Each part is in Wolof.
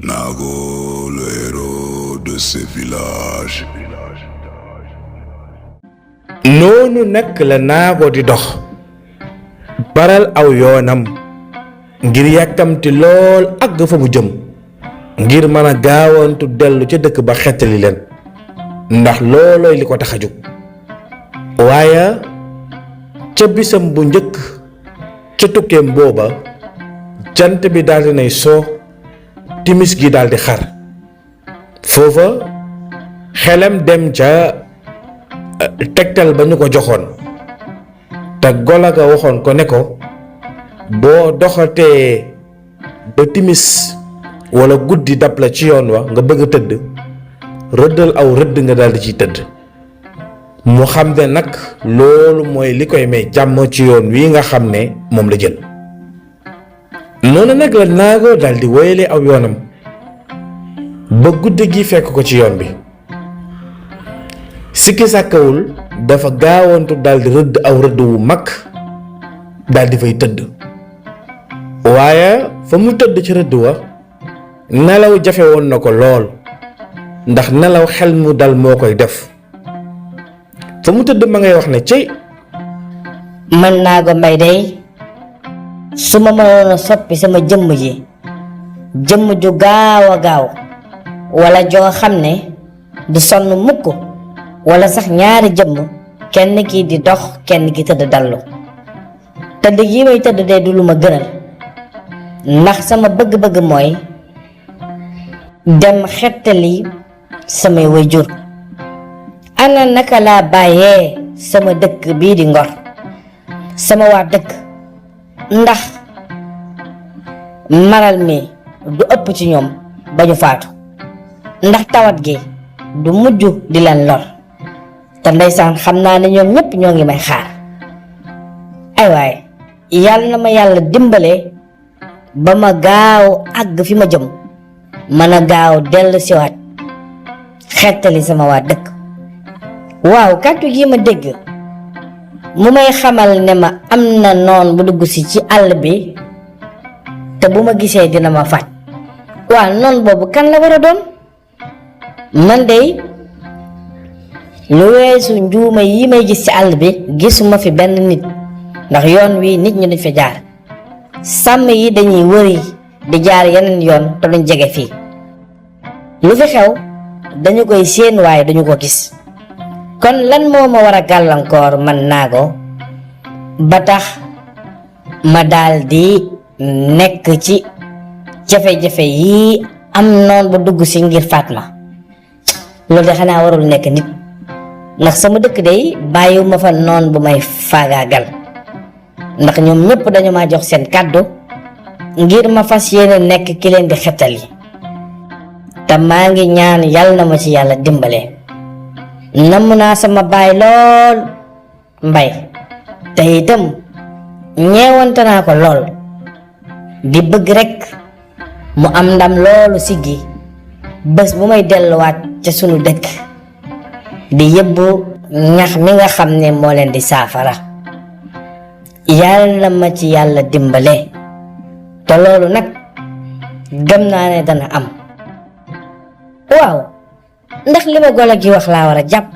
Nago, le héros de ce village. noonu nag la naago di dox baral aw yoonam ngir yàkkamti lool àgg fa mu jëm ngir mën a gaawantu dellu ca dëkk ba xettali leen ndax loolooy li ko tax a jóg waaye ca bisam bu njëkk ca tukkeem booba jant bi daldi nay soo timis gi daldi xar foofa xelam dem ca tegtal ba ñu ko joxoon te gola ga waxoon ko ne ko boo doxatee ba timis walla guddi dab la ci yoon wa nga bëgg a tëdd rëddal aw rëdd nga daldi ciy tëdd mu xam ne nag loolu mooy li koy may jàmm ci yoon wi nga xam ne moom la jël noonu nag la naago daldi woyale aw yoonam ba guddi gi fekk ko ci yoon bi sikki sàkkawul dafa gaawantu daldi rëdd aw rëdd wu mag daldi fay tëdd waaye fa mu tëdd ci rëdd wa nelaw jafe woon na ko lool ndax nelaw xel mu dal moo koy def fa mu tëdd ma ngay wax ne cey man Naago Mbay day su ma mënoon a soppi sama jëmm ji jëmm ju gaaw a gaaw walla joo xam ne du sonn mukk walla sax ñaari jëmm kenn ki di dox kenn ki tëdd dallu tëdd yi may tëdd de du lu ma gënal ndax sama bëgg-bëgg mooy dem xettali samay waajur ana naka laa bàyyee sama dëkk bii di Ngor sama waa dëkk ndax maral mi du ëpp ci ñoom ba ñu faatu ndax tawat gi du mujj di leen lor te ndeysaan xam naa ne ñoom ñépp ñoo ngi may xaar ay waay yàlla na ma yàlla dimbale ba ma gaaw àgg fi ma jëm mën a gaaw dellu siwaat xettali sama waa dëkk waaw kàddu gi ma dégg mu may xamal ne ma am na noon bu dugg si ci àll bi te bu ma gisee dina ma faj waaw noon boobu kan la war a doon man de lu weesu njuuma yi may gis ci àll bi gisuma fi benn nit ndax yoon wi nit ñi duñ fi jaar sàmm yi dañuy wëri di jaar yeneen yoon te duñ jege fii lu fi xew dañu koy séen waaye duñu ko gis kon lan moo ma war a gàllankoor man Naago ba tax ma daal di nekk ci jafe-jafe yi am noon bu dugg si ngir faat ma loolu de xanaa warul nekk nit ndax sama dëkk day bàyyiwuma fa noon bu may faagaagal ndax ñoom ñëpp dañu ma jox seen kàddu ngir ma fas yéene nekk ki leen di xettali te maa ngi ñaan yàlla na ma ci yàlla dimbale namm naa sama baay lool Mbay te itam ñeewante naa ko lool di bëgg rekk mu am ndam loolu siggi bés bu may delluwaat ca sunu dëkk di yëbbu ñax mi nga xam ne moo leen di saafara yàlla na ma ci yàlla dimbale te loolu nag gëm naa ne dana am waaw ndax li ma golo gi wax laa war a jàpp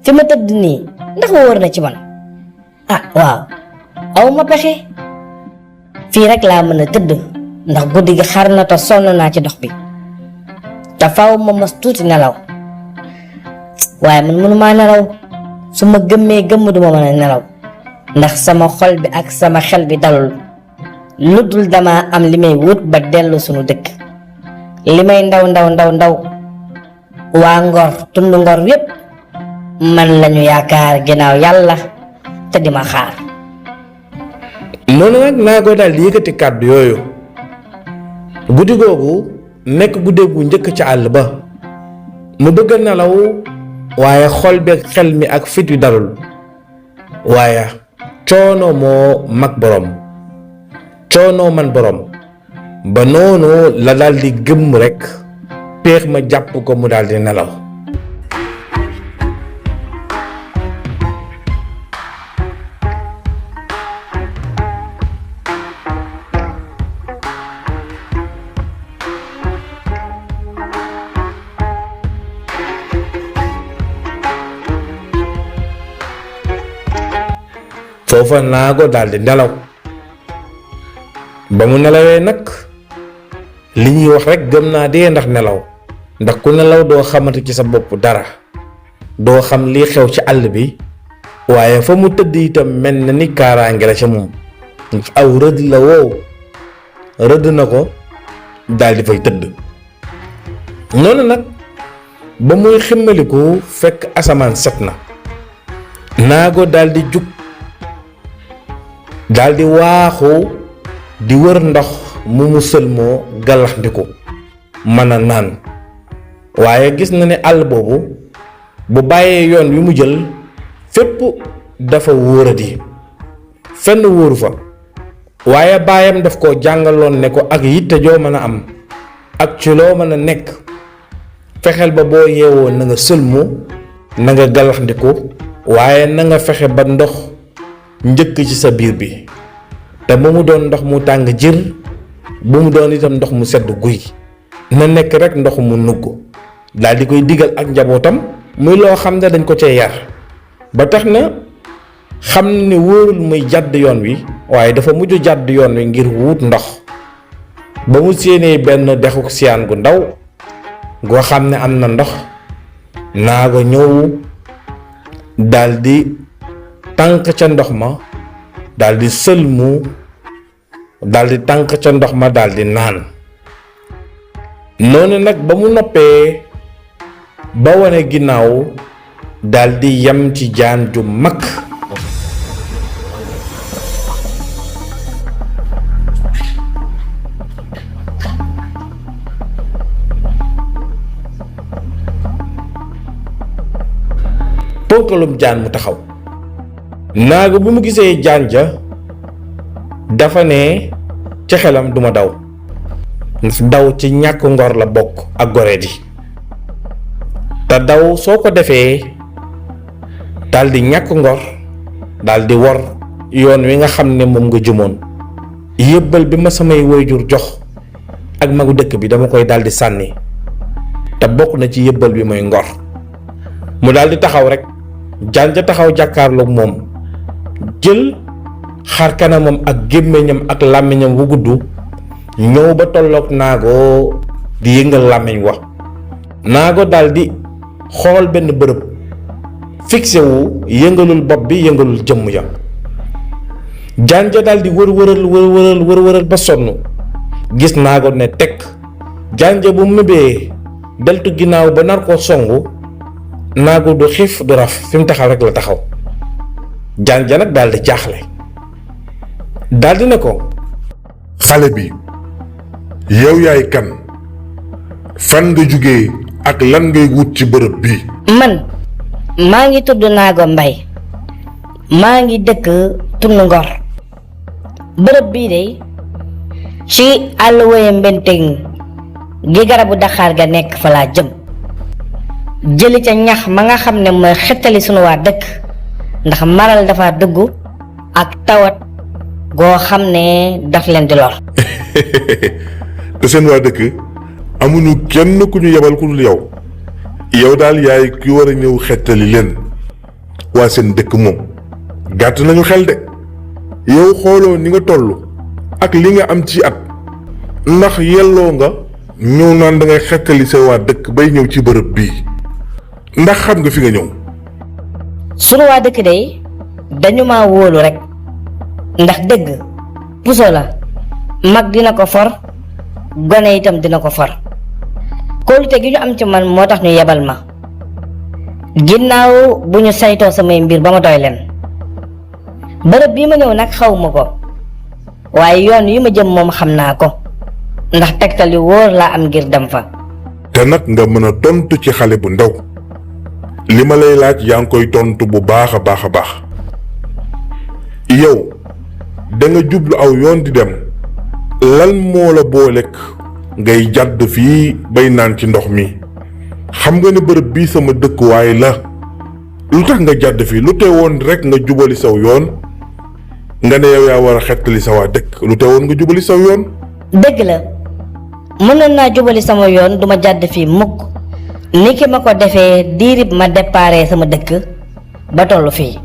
fi ma tëdd nii ndax wóor na ci man ah waaw aw ma pexe fii rek laa mën a tëdd ndax guddi gi xar na te sonn naa ci dox bi te faw ma mos tuuti nelaw waaye man mënumaa nelaw su ma gëmmee gëmm duma mën a nelaw ndax sama xol bi ak sama xel bi dalul lu dul dama am li may wut ba dellu sunu dëkk li may ndaw waa Ngor tund Ngor yépp man lañu yaakaar ginnaaw yàlla te di ma xaar noonu nag Naago daal di yëkkati kàddu yooyu guddi googu nekk guddi gu njëkk ca àll ba mu bëgg a nelaw waaye xol beeg xel mi ak fit wi dalul waaye coono moo mag boroom coono man boroom ba noonu la daal di gëmm rekk péex ma jàpp ko mu daal di nelaw foofa naago daldi nelaw. ba mu nelawee nag li ñuy wax rekk gëm naa dee ndax nelaw, ndax ku nelaw doo xamante ci sa bopp dara, doo xam lii xew ci àll bi, waaye fa mu tëdd itam mel na ni kaaraange la ca moom. aw rëdd la woow rëdd na ko daldi fay tëdd. noonu nag ba muy ximmaliku fekk asamaan set na. naago daldi jug daldi waaxu di wër ndox mu sëlmoo galaxndiku mën a naan, waaye gis na ne àll boobu bu bàyyee yoon wi mu jël fépp dafa wóoradi, fenn wóoru fa. waaye baayam daf ko jàngaloon ne ko ak yitte joo mën a am ak ci loo mën a nekk, fexeel ba boo yeewoo na nga sëlmu, na nga galaxndiku, waaye na nga fexe ba ndox njëkk ci sa biir bi, te bu mu doon ndox mu tàng jër, bu mu doon itam ndox mu sedd guy, na nekk rek ndox mu nugg. daal di koy digal ak njabootam muy loo xam ne dañ ko cee yar, ba tax na xam ne wóorul muy jàdd yoon wi, waaye dafa mujj jàdd yoon wi ngir wut ndox. ba mu séenee benn dexu siyaan gu ndaw goo xam ne am na ndox, naago ñëw daldi tànk ca ndox ma, daldi sëlmu, daldi tànk ca ndox ma daldi naan. noonu nag ba mu noppee ba wane ginnaaw daldi yam ci jaan ju mag. ponkalum jaan mu taxaw. naago bi mu gisee jaan ja dafa ne ci xelam duma daw, daw ci ñàkk ngor la bokk ak goreedi, te daw soo ko defee daldi ñàkk ngor, daldi wor yoon wi nga xam ne moom nga jëmoon. yëbbal bi ma samay waajur jox ak magu dëkk bi dama koy daldi sànni, te bokk na ci yëbbal bi mooy ngor. mu daldi taxaw rekk, jaan ja taxaw jàkkaarloog moom, jël xar kanamam ak gémmiñam ak làmmiñam wu gudd ñëw ba tolloog naago di yëngal làmmiñ wa. naago daldi xool benn bërëb fixé wu, yëngalul bopp bi, yëngalul jëmm ya. jaan ja daldi wër ba sonn, gis naago ne tekk. jaan ja bu mëbee deltu ginnaaw ba nar koo songu, naago du xiif du raf, fi mu taxaw rek la taxaw. jaan ja nag daldi jaaxle, daldi ne ko, xale bi yow yaay kan, fan nga jóge ak lan ngay wut ci bërëb bi? man maa ngi tudd Naago Mbay, maa ngi dëkk Tund Ngor. bërëb bii de ci àll woye mbenteng gi garabu daxaar ga nekk fa laa jëm, jëli ca ñax ma nga xam ne mooy xettali sunu waa dëkk, ndax maral dafa dugg ak tawat goo xam ne daf leen di lor. te seen waa dëkk amuñu kenn ku ñu yebal ku dul yow, yow daal yaay ki war a ñëw xettali leen. waa seen dëkk moom gàtt nañu xel de, yow xooloo ni nga toll ak li nga am ci at, ndax yelloo nga ñëw naan da ngay xettali sa waa dëkk bay ñëw ci bërëb bii, ndax xam nga fi nga ñëw? sunu waa dëkk de dañu ma wóolu rek, ndax dëgg puso la, mag dina ko for, gone itam dina ko for. kóolute gi ñu am ci man moo tax ñu yebal ma, ginnaaw bu ñu saytoo samay mbir ba ma doy leen. bërëb bii ma ñëw nag xaw ma ko, waaye yoon yi ma jëm moom xam naa ko, ndax tegtal yu wóor laa am ngir dem fa. te nag nga mën a tontu ci xale bu ndaw, li ma lay laaj yaa ngi koy tontu bu baax a baax a baax. yow da nga jublu aw yoon di dem, lan moo la boolek ngay jàdd fii bay naan ci ndox mi? xam nga ne bërëb bii sama dëkkuwaay la, lu tax nga jàdd fii? lu teewoon rek nga jubali saw yoon, nga ne yow yaa war a xettali sa waa dëkk, lu teewoon nga jubali saw yoon? dëgg la, mënoon naa jubali sama yoon, duma jàdd fii mukk, ni ki ma ko defee diirib ma déparé sama dëkk ba tollu fii.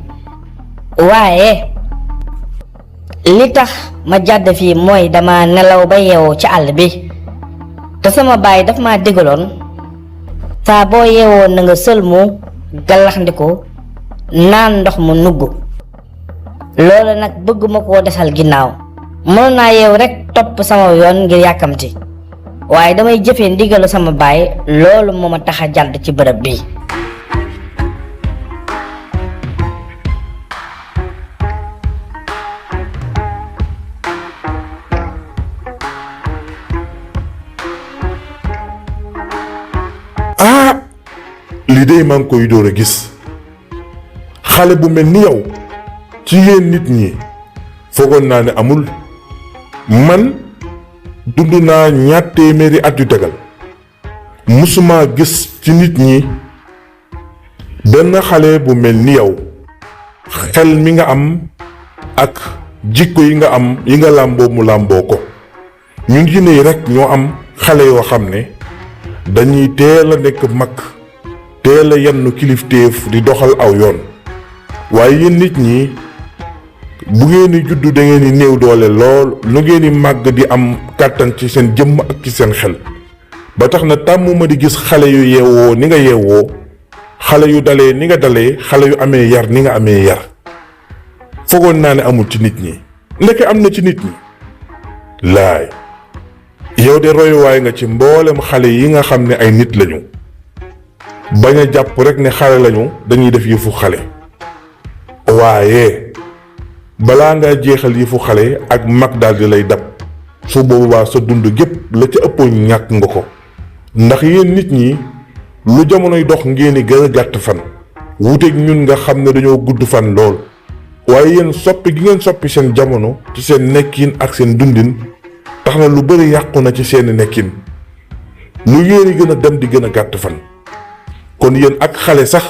waaye li tax ma jàdd fii mooy dama nelaw ba yeewoo ci àll bi te sama baay daf ma digaloon saa boo yeewoo na nga sëlmu gallaxndiku naan ndox mu nugg loolu nag bëgguma koo desal ginnaaw mënoon naa yeew rek topp sama yoon ngir yàkkamti waaye damay jëfee ndigalu sama baay loolu moo ma tax a jàdd ci bërëb bi. lii de maa ngi koy door a gis xale bu mel ni yow ci yéen nit ñi foogoon naa ne amul. man dund naa 200 at yu tegal musuma gis ci nit ñi benn xale bu mel ni yow xel mi nga am ak jikko yi nga am yi nga làmboo mu làmboo ko. ñun jinne yi rekk ñoo am xale yoo xam ne dañuy teel a nekk mag teel a yenn kilifteef di doxal aw yoon waaye yéen nit ñi bu ngeen di juddu da ngeen di néew doole lool lu ngeen di màgg di am kàttan ci seen jëmm ak ci seen xel ba tax na tàmmuma di gis xale yu yeewoo ni nga yeewoo xale yu dalee ni nga dalee xale yu amee yar ni nga amee yar foogoon naa ne amul ci nit ñi ndeke am na ci nit ñi laay yow de royuwaay nga ci mboolem xale yi nga xam ne ay nit lañu bañ a jàpp rek ne xale lañu dañuy def yëfu xale waaye balaa nga jeexal yëfu xale ak mag daal di lay dab su boobaa sa dund gépp la ca ëppoon ñàkk nga ko ndax yéen nit ñi lu jamonoy dox ngeen di gën a gàtt fan wuuteeg ñun nga xam ne dañoo gudd fan lool waaye yéen soppi gi ngeen soppi seen jamono ci seen nekkin ak seen dundin tax na lu bari yàqu na ci seeni nekkin lu ngeen di gën a dem di gën a gàtt fan kon yéen ak xale sax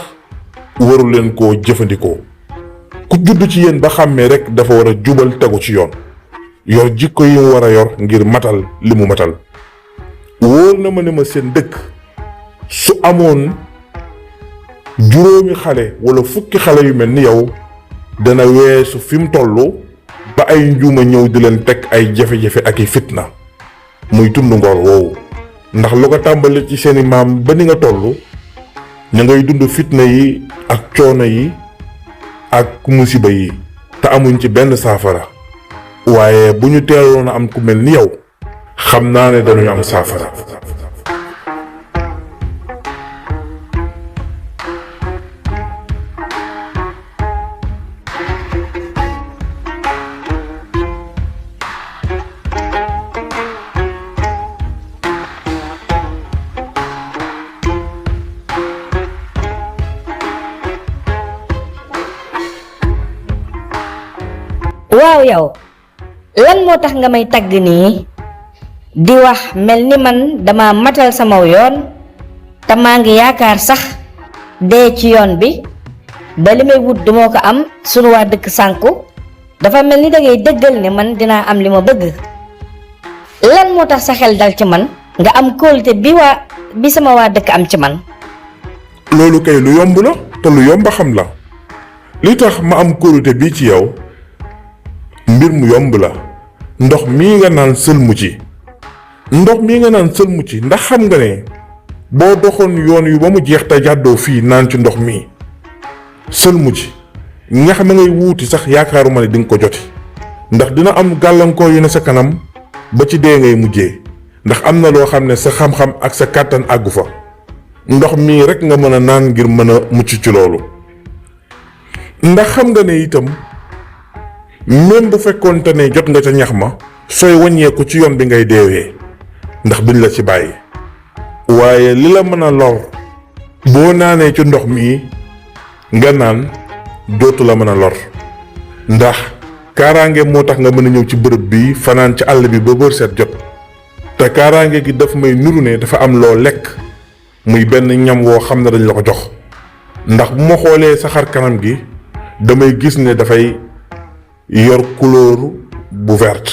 waru leen koo jëfandikoo ku judd ci yéen ba xàmmee rek dafa war a jubal tegu ci yoon yor jikko yi mu war a yor ngir matal li mu matal. wóor na ma ne ma seen dëkk su amoon 5 xale wala 10 xale yu mel ni yow dana weesu fi mu toll ba ay njuuma ñëw di leen teg ay jafe-jafe ak i fitna muy tund ngor woowu ndax lu ko tàmbali ci seeni maam ba ni nga toll ña ngay dund fitna yi ak coono yi ak musiba yi te amuñ ci benn saafara waaye bu ñu teeloon a am ku mel ni yow xam naa ne dañuy am saafara. waaw yow lan moo tax nga may tagg nii di wax mel ni man dama matal sama yoon te maa ngi yaakaar sax dee ci yoon bi ba li may wut duma ko am sunu waa dëkk sànku dafa mel ni dangay dëggal ne man dinaa am li ma bëgg lan moo tax sa xel dal ci man nga am kóolute bi sama waa dëkk am ci man. loolu kay lu yomb la te lu yomb xam la li tax ma am kóolute bii ci yow mbir mu yomb la ndox mii nga naan sëlmu ci ndax xam nga ne boo doxoon yoon yu ba mu jeex te jàddoo fii naan ci ndox mii sëlmu ci ñax ma ngay wuuti sax yaakaaruma ne di nga ko joti ndax dina am gàllankoor yu ne sa kanam ba ci dee ngay mujjee ndax am na loo xam ne sa xam-xam ak sa kàttan àggu fa ndox mii rek nga mën a naan ngir mën a mucc ci loolu ndax xam nga ne itam même bu fekkoonte ne jot nga ca ñax ma sooy wàññeeku ci yoon bi ngay deewee ndax duñ la ci bàyyi waaye li la mën a lor boo naanee ci ndox mi nga naan dootu la mën a lor ndax kaaraange moo tax nga mën a ñëw ci bërëb bi fanaan ci àll bi ba bër set jot te kaaraange gi daf may nuru ne dafa am loo lekk muy benn ñam woo xam ne dañ la ko jox ndax bu ma xoolee sa xar kanam gi damay gis ne dafay yor couleur bu verte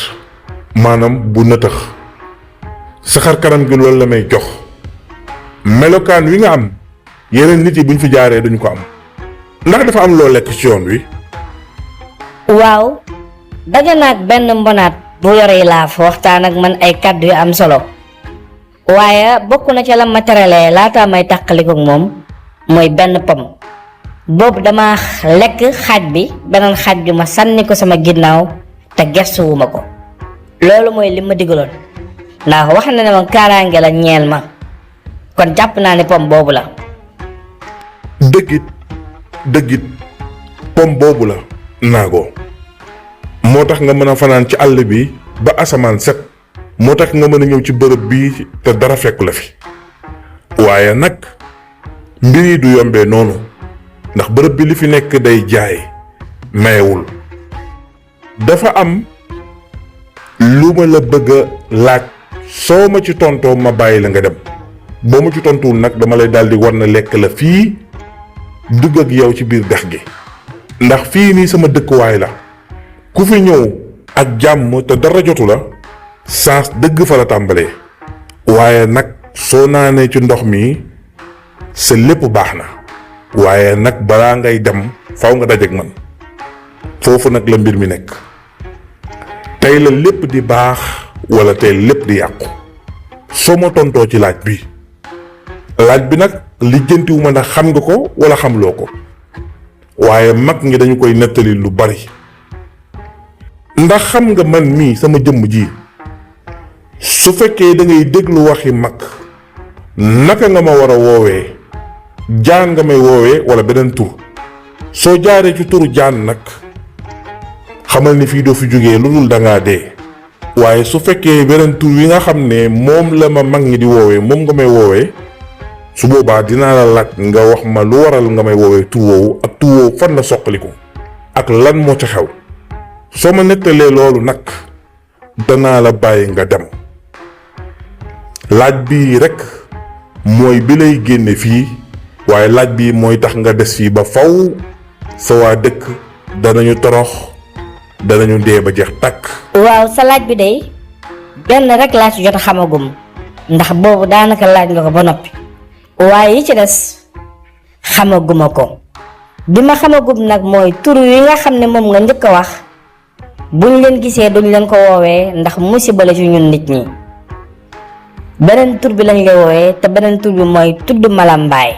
maanaam bu nëtëx sa xar kanam gi loolu la may jox melokaan wi nga am yeneen nit yi buñ fi jaaree duñ ko am ndax dafa am loo lekk ci yoon wi. waaw daje naag benn mbonaat bu yore laaf waxtaan ak man ay kàddu yu am solo waaye bokk na ca la ma teralee laata may tàqalikook moom mooy benn pom boobu dama lekk xaaj bi beneen xaaj bi ma sànni ko sama ginnaaw te gestuwuma ko loolu mooy li ma digaloon ndax wax na ne ma kaaraange la ñeel ma kon jàpp naa ne pom boobu la. dëggit pom boobu la naago moo tax nga mën a fanaan ci àll bi ba asamaan set moo tax nga mën a ñëw ci bërëb bii te dara fekku la fi waaye nag mbir yi du yombee noonu ndax bërëb bi li fi nekk day jaay mayewul. dafa am lu ma la bëgg a laaj soo ma ci tontoo ma bàyyi la nga dem boo ma ci tontuwul nag dama lay daldi war na lekk la fii dugg ak yow ci biir dex gi ndax fii nii sama dëkkuwaay la ku fi ñëw ak jàmm te dara jotu la saas dëgg fa la tàmbalee waaye nag soo naanee ci ndox mi sa lépp baax na waaye nag balaa ngay dem faw nga dajeek man foofu nag la mbir mi nekk tey la lépp di baax wala tey lépp di yàqu soo ma tontoo ci laaj bi nag lijjantiwuma ndax xam nga ko wala xamloo ko waaye mag ñi dañu koy nettali lu bari ndax xam nga man mii sama jëmm ji su fekkee da ngay déglu waxi mag naka nga ma war a woowee jaan nga may woowee wala beneen tur soo jaaree ci turu jaan nag xamal ni fii doo fi jógee lu dul dangaa dee waaye su fekkee beneen tur wi nga xam ne moom la ma mag ñi di woowee moom nga may woowee su boobaa dinaa la laaj nga wax ma lu waral nga may woowee tur woowu ak tur woowu fan la soqaliku ak lan moo ca xew soo ma nettalee loolu nag danaa la bàyyi nga dem laaj bii rekk mooy bi lay génne fii waaye laaj bii mooy tax nga des fii ba faw sa waa dëkk danañu torox danañu dee ba jeex tàkk. waaw sa laaj bi day benn rek laa ci jot a xamagum ndax boobu daanaka laaj nga ko ba noppi waaye yi ci des xamaguma ko bi ma xamagum nag mooy tur yi nga xam ne moom nga njëkk a wax buñ leen gisee duñ leen ko woowee ndax musiba la ci ñun nit ñi beneen tur bi lañ lay woowee te beneen tur bi mooy tudd malambaay.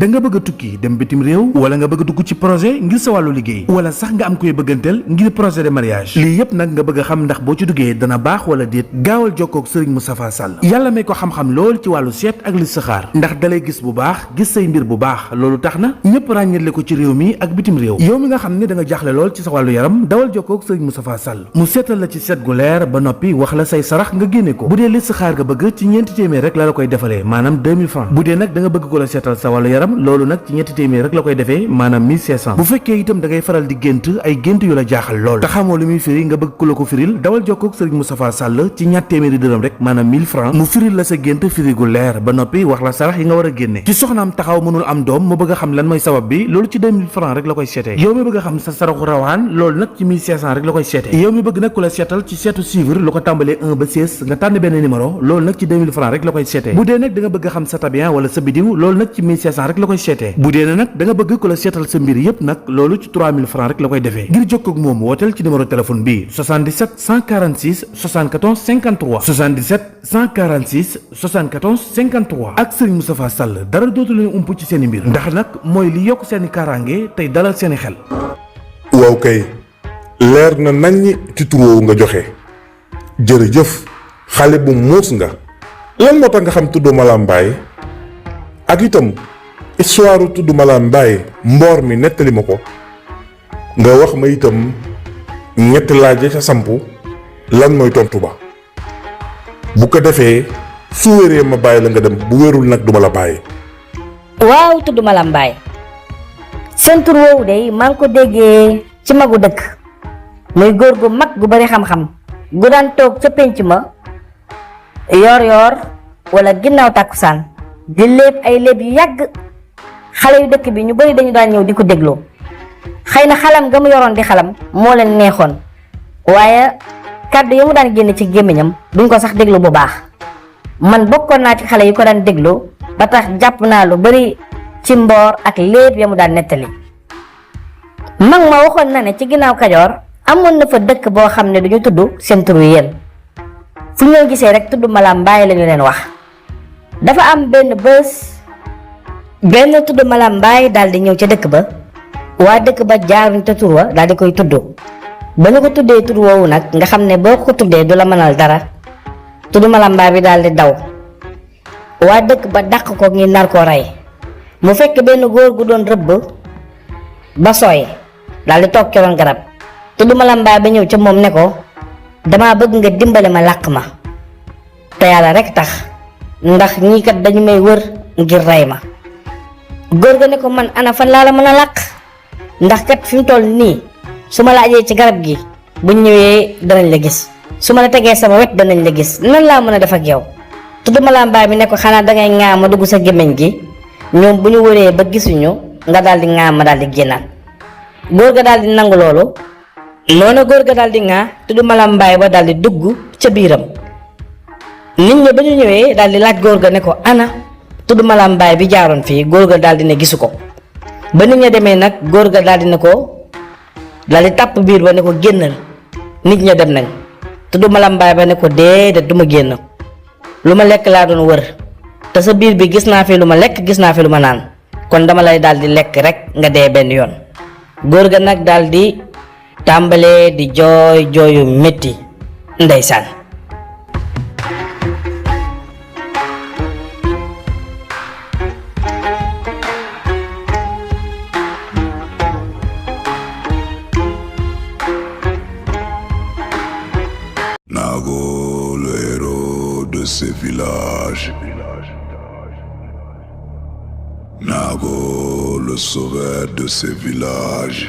da nga bëgg a tukki dem bitim réew wala nga bëgg a dugg ci projet ngir sa wàllu liggéey wala sax nga am koy bëgganteel ngir projet de mariage lii yëpp nag nga bëgg a xam ndax boo ci duggee dana baax wala déet gaawal jokkoo ak Serigne Moustapha Sall yàlla may ko xam-xam lool ci wàllu seet ak listixaar ndax dalay gis bu baax gis say mbir bu baax loolu tax na ñëpp ràññetle ko ci réew mi ak bitim réew yow mi nga xam ne da nga jaaxle lool ci sa wàllu yaram dawal jokkoo ak Serigne Moustapha Sall mu seetal la ci seet gu leer ba noppi wax la say sarax nga génne ko bu dee listixaar nga bëgg ci ñeenti téeméer rek la koy defalee maanaam 2000 francs bu dee nag da nga bëgg ko la seetal sa wàllu yaram loolu nag ci ñetti téeméer rek la koy defee maanaam 1500 bu fekkee itam da ngay faral di gént ay gént yu la jaaxal lool te xamoo lu muy firi nga bëgg ku la ko firil dawal jokkoo ak Serigne Moustapha Sall ci ñatt téeméeri dërëm rek maanaam 1000 francs mu firil la sa gént firi gu leer ba noppi wax la sarax yi nga war a génne ci soxnaam taxaw mënul am doom mu bëgg a xam lan mooy sabab bi loolu ci 2000 francs rek la koy seetee yow mi bëgg a xam sa saraxu rawaan loolu nag ci 1500 rek la koy seetee yow mi bëgg nag ku la seetal ci seetu suivre lu ko tàmbalee 1 ba 16 nga tànn benn numéro loolu nag ci 2000 francs rek la koy seetee bu dee nag da nga bëgg a xam sa tabian wala sa bidiw loolu nag ci 1500 rek la koy seetee bu dee nag da nga bëgg ku la seetal sa mbir yépp nag loolu ci 3000 francs rek la koy defee ngir jokkoo ak moom wooteel ci numéro téléphone bi 77 146 74 53 77 146 74 53 ak Serigne Moustapha Sall dara dootu leen ump ci seen i mbir ndax nag mooy li yokk seen i kaaraange tey dalal seen i xel. waaw kay leer na naññ ci tur woowu nga joxe jërëjëf xale bu muus nga lan moo tax nga xam tudd Malambaay ak itam histoire tudd Malambaay mboor mi nettali ma ko nga wax ma itam ñetti laaj ca sampu lan mooy tontu ba bu ko defee su wéree ma bàyyi la nga dem bu wérul nag duma la bàyyi. waaw tudd malambaay seen tur woowu de maa ngi ko déggee ci magu dëkk muy góor gu mag gu bari xam-xam gu daan toog ca pénc ma yoor wala ginnaaw tàkkusaan di léeb ay léeb yu yàgg xale yu dëkk bi ñu bari dañu daan ñëw di ko dégloo xëy na xalam nga mu yoroon di xalam moo leen neexoon waaye kàddu yi mu daan génne ci gémmiñam duñ ko sax déglu bu baax man bokkoon naa ci xale yi ko daan déglu ba tax jàpp naa lu bari ci mboor ak léeb ya mu daan nettali mag ma waxoon na ne ci ginnaaw Kajoor amoon na fa dëkk boo xam ne duñu tudd seen turu yéen fu ñoo gisee rek tudd Malam Mbaay lañu leen wax. dafa am benn bés benn tudd Malam Mbaay daal di ñëw ca dëkk ba waa dëkk ba jaaruñ te tur wa daal di koy tudd ba ñu ko tuddee tur woowu nag nga xam ne boo ko tuddee du la mënal dara tudd Malam Mbaay bi daal di daw waa dëkk ba dàq ko ngir nar koo rey mu fekk benn góor gu doon rëbb ba sooy daal di toog ci ron garab tudd Malam Mbaay ba ñëw ca moom ne ko dama bëgg nga dimbale ma làq ma te yàlla rek tax ndax ñii kat dañu may wër ngir rey ma. góor ga ne ko man ana fan laa la mën a làq ndax kat fi mu toll nii su ma la ajee ci garab gi buñ ñëwee danañ la gis su ma la tegee sama wet danañ la gis nan laa mën a def ak yow. tudd Malam Mbaay bi ne ko xanaa dangay ŋaa ma dugg sa gémmiñ gi ñoom bu ñu wëree ba gisuñu nga daal di ŋaa ma daal di génnaat. góor ga daal di nangu loolu noonu góor ga daal di ŋaa tudd Malam Mbaay ba daal di dugg ca biiram. nit ñi ba ñu ñëwee daal di laaj góor ga ne ko ana tudd Malam Mbaay bi jaaroon fii góor ga daal di ne gisu ko ba nit ña demee nag góor ga daal di ne ko daal di tàpp biir ba ne ko génnal nit ña dem nañ tudd Malam Mbaay ba ne ko déedéet du ma génn lu ma lekk laa doon wër te sa biir bi gis naa fi lu ma lekk gis naa fi lu ma naan kon dama lay daal di lekk rek nga dee benn yoon. góor ga nag daal di tàmbalee di jooy jooyu métti ndeysaan. Nago, le héros de ces villages. Nago, le sauveur de ces villages.